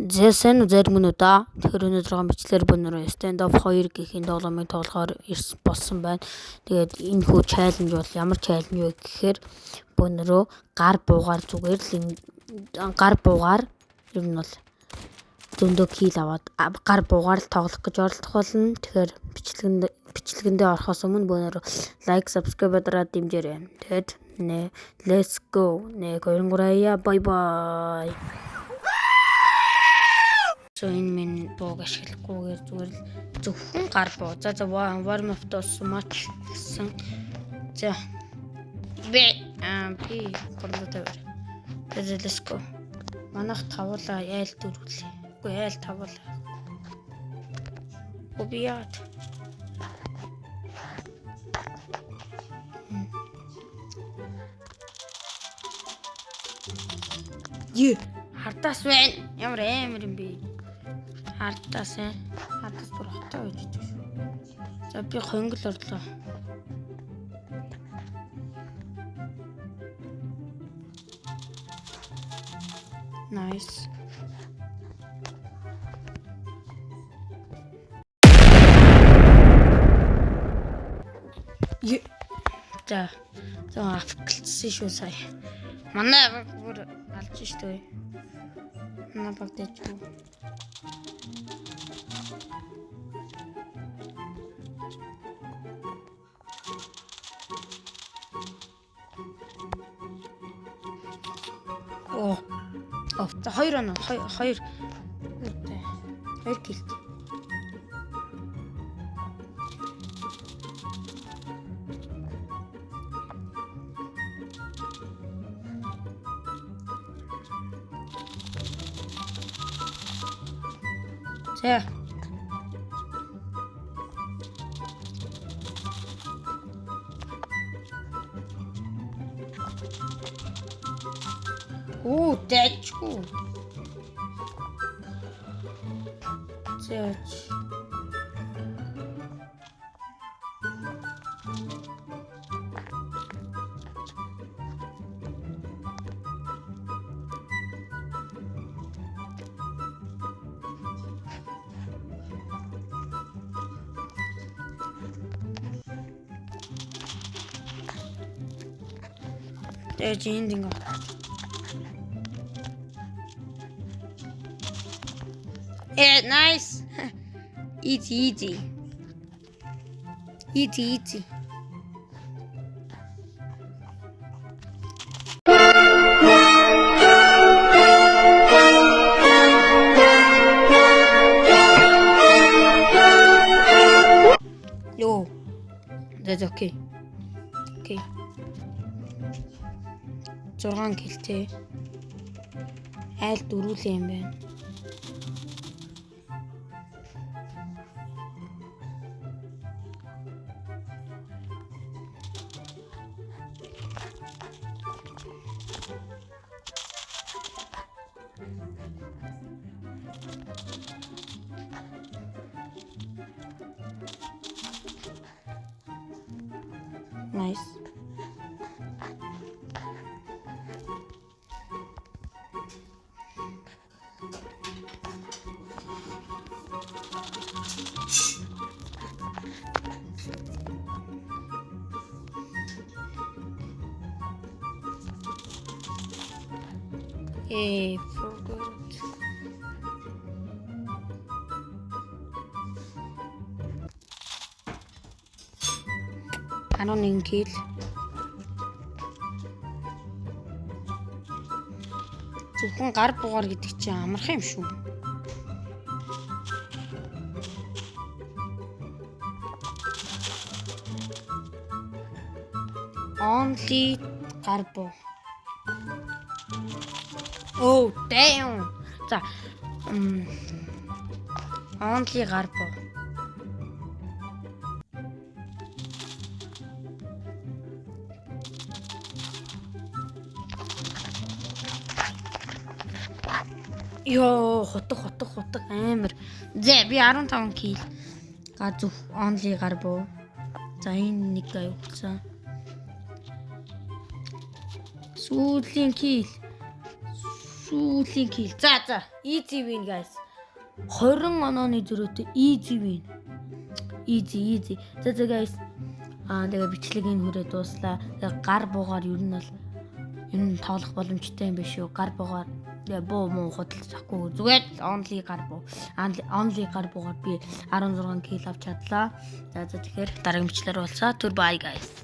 Зэсэн зарим минутаа тэр өнөөдрийн бичлэр бөнөрөө stand up 2 гэхийн тоглоомыг тоглохоор болсон байна. Тэгээд энэ хүү чаленж бол ямар чаленж вэ гэхээр бөнөрөө гар буугаар зүгээр л гар буугаар ер нь бол дөндөө кил аваад гар буугаар л тоглох гэж оролдох болно. Тэгэхээр бичлэгэндээ орохоос өмнө бөнөрөө лайк, subscribe дараад дэмжээрэй. Тэгээд let's go. 1 2 3 bye bye. So энэ минь бууг ашиглахгүйгээр зүгээр л зөвхөн гар буу. За warm up то so much гэсэн. За би гурлаа. Let's go. Манайх тавуулаа яйл дөрвөлээ. Үгүй яйл тавуулаа. Убият. Хардаас байна. Ямар амар юм бэ? Хардаас бүр хотоо гэж байна шүү. За би хонгол орлоо. Nice. За авчихсан шүү сая. Манай бүр алж штэ. Манай багтаж юу. За 2 оноо 2 килт. За дэчгүй. Зэч. Дэч эндинг. Nice. Easy. Yo, that's okay. 6 килтэй. Айл дөрүүлээ юм байна. Nice. Forgot. Анонын кил. Зөвхөн гар буугаар гэдэг чинь амархан юм шүү. Only гар буу. Oh damn. За only гар буу. Йоо хотог амар. За би 15 кил. Газух only гар буу. За энэ нэг явуулсан. Сүүлийн кил. сүүлийн kill. За easy win guys. 20 онооны зөрөөтэй easy win. Easy. За guys. Тэгээ бичлэг энэ хүрээ дууслаа. Тэгээ гар буугаар ер нь бол энэ тоглох боломжтой юм биш үү? Гар буугаар тэгээ буу муу худалдаж авахгүй зүгээр only гар буугаар би 16 kill авч чадлаа. За тэгэхээр дараагийн бичлэр болсоо. Түр bye guys.